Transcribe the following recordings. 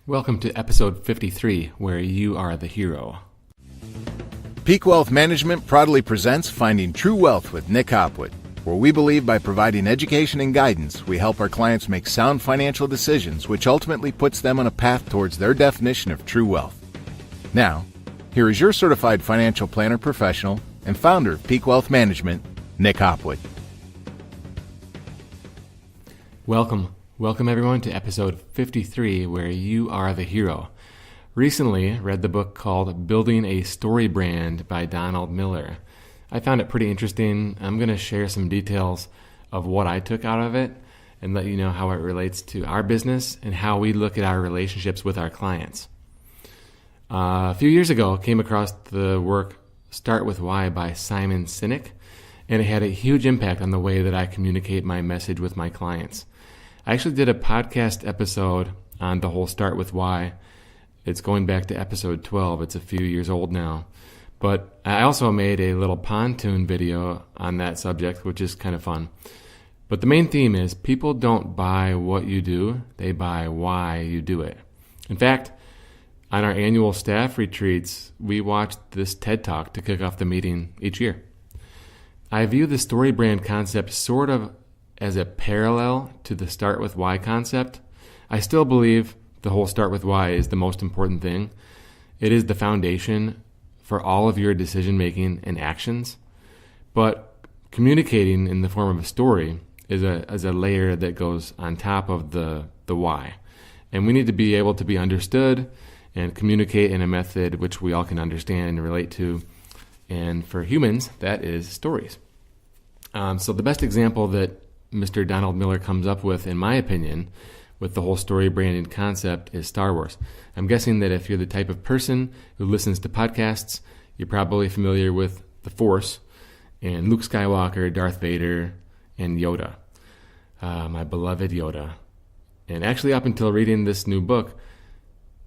Welcome to episode 53, where you are the hero. Peak Wealth Management proudly presents Finding True Wealth with Nick Hopwood, where we believe by providing education and guidance, we help our clients make sound financial decisions, which ultimately puts them on a path towards their definition of true wealth. Now, here is your certified financial planner professional and founder of Peak Wealth Management, Nick Hopwood. Welcome everyone to episode 53, where you are the hero. Recently, read the book called Building a Story Brand by Donald Miller. I found it pretty interesting. I'm going to share some details of what I took out of it and let you know how it relates to our business and how we look at our relationships with our clients. A few years ago, I came across the work Start With Why by Simon Sinek, and it had a huge impact on the way that I communicate my message with my clients. I actually did a podcast episode on the whole Start With Why. It's going back to episode 12. It's a few years old now. But I also made a little pontoon video on that subject, which is kind of fun. But the main theme is people don't buy what you do, they buy why you do it. In fact, on our annual staff retreats, we watched this TED Talk to kick off the meeting each year. I view the story brand concept sort of as a parallel to the Start With Why concept. I still believe the whole Start With Why is the most important thing. It is the foundation for all of your decision making and actions. But communicating in the form of a story is a layer that goes on top of the why. And we need to be able to be understood and communicate in a method which we all can understand and relate to. And for humans, that is stories. So the best example that Mr. Donald Miller comes up with, in my opinion, with the whole story branding concept is Star Wars. I'm guessing that if you're the type of person who listens to podcasts, you're probably familiar with the Force and Luke Skywalker, Darth Vader, and Yoda. My beloved Yoda. And actually, up until reading this new book,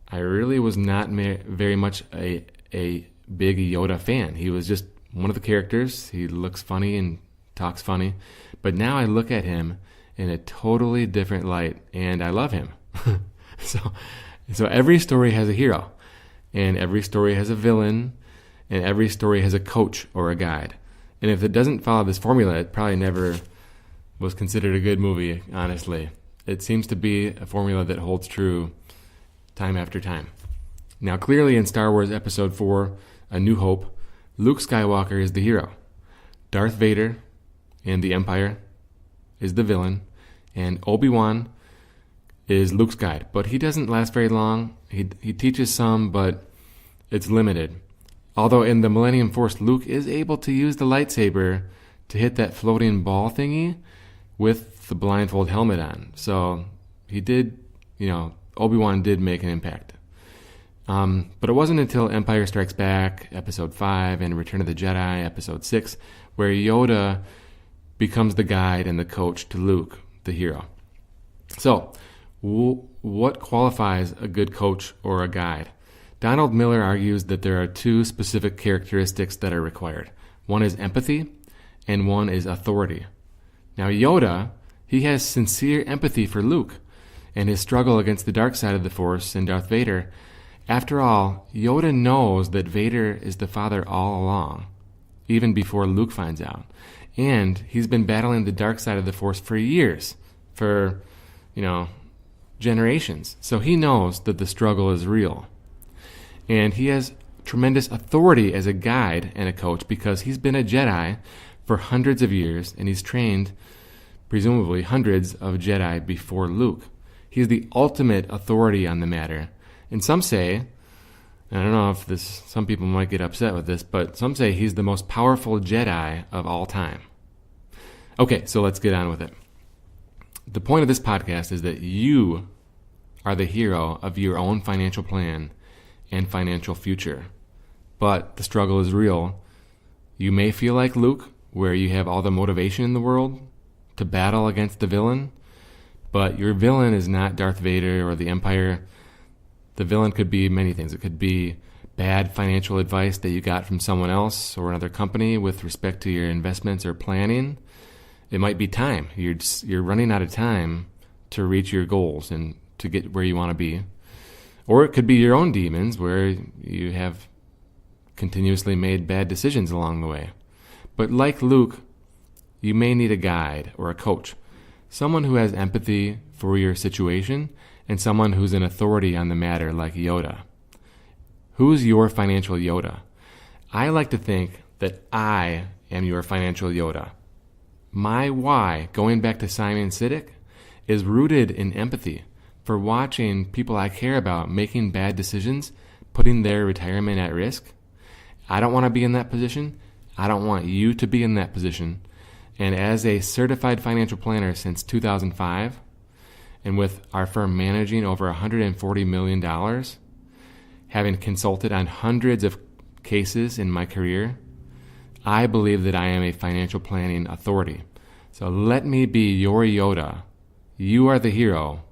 I really was not very much a big Yoda fan. He was just one of the characters. He looks funny and talks funny. But now I look at him in a totally different light, and I love him. So every story has a hero, and every story has a villain, and every story has a coach or a guide. And if it doesn't follow this formula, it probably never was considered a good movie, honestly. It seems to be a formula that holds true time after time. Now, clearly in Star Wars Episode 4, A New Hope, Luke Skywalker is the hero. Darth Vader and the Empire is the villain, and Obi-Wan is Luke's guide. But he doesn't last very long. He teaches some, but it's limited. Although in the Millennium Force, Luke is able to use the lightsaber to hit that floating ball thingy with the blindfold helmet on. So he did, Obi-Wan did make an impact. But it wasn't until Empire Strikes Back, Episode 5, and Return of the Jedi, Episode 6, where Yoda becomes the guide and the coach to Luke, the hero. So, what qualifies a good coach or a guide? Donald Miller argues that there are two specific characteristics that are required. One is empathy, and one is authority. Now, Yoda, he has sincere empathy for Luke and his struggle against the dark side of the Force and Darth Vader. After all, Yoda knows that Vader is the Father all along, even before Luke finds out. And he's been battling the dark side of the Force for years, for, generations. So he knows that the struggle is real. And he has tremendous authority as a guide and a coach because he's been a Jedi for hundreds of years, and he's trained, presumably, hundreds of Jedi before Luke. He's the ultimate authority on the matter. And some say, I don't know if some people might get upset with this, but some say he's the most powerful Jedi of all time. Okay, so let's get on with it. The point of this podcast is that you are the hero of your own financial plan and financial future. But the struggle is real. You may feel like Luke, where you have all the motivation in the world to battle against the villain, but your villain is not Darth Vader or the Empire. The villain could be many things. It could be bad financial advice that you got from someone else or another company with respect to your investments or planning. It might be time. You're running out of time to reach your goals and to get where you want to be. Or it could be your own demons where you have continuously made bad decisions along the way. But like Luke, you may need a guide or a coach, someone who has empathy for your situation and someone who's an authority on the matter like Yoda. Who's your financial Yoda? I like to think that I am your financial Yoda. My why, going back to Simon Sinek, is rooted in empathy for watching people I care about making bad decisions, putting their retirement at risk. I don't want to be in that position. I don't want you to be in that position. And as a certified financial planner since 2005, and with our firm managing over $140 million, having consulted on hundreds of cases in my career, I believe that I am a financial planning authority. So let me be your Yoda. You are the hero.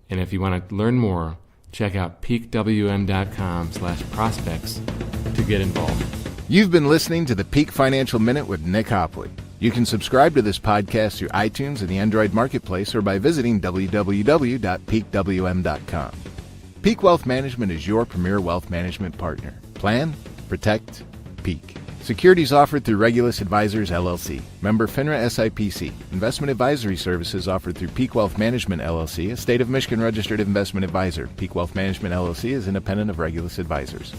And if you want to learn more, check out peakwm.com/prospects to get involved. You've been listening to the Peak Financial Minute with Nick Hopwood. You can subscribe to this podcast through iTunes and the Android Marketplace or by visiting www.peakwm.com. Peak Wealth Management is your premier wealth management partner. Plan, protect, peak. Securities offered through Regulus Advisors, LLC. Member FINRA SIPC. Investment advisory services offered through Peak Wealth Management, LLC, a state of Michigan registered investment advisor. Peak Wealth Management, LLC is independent of Regulus Advisors.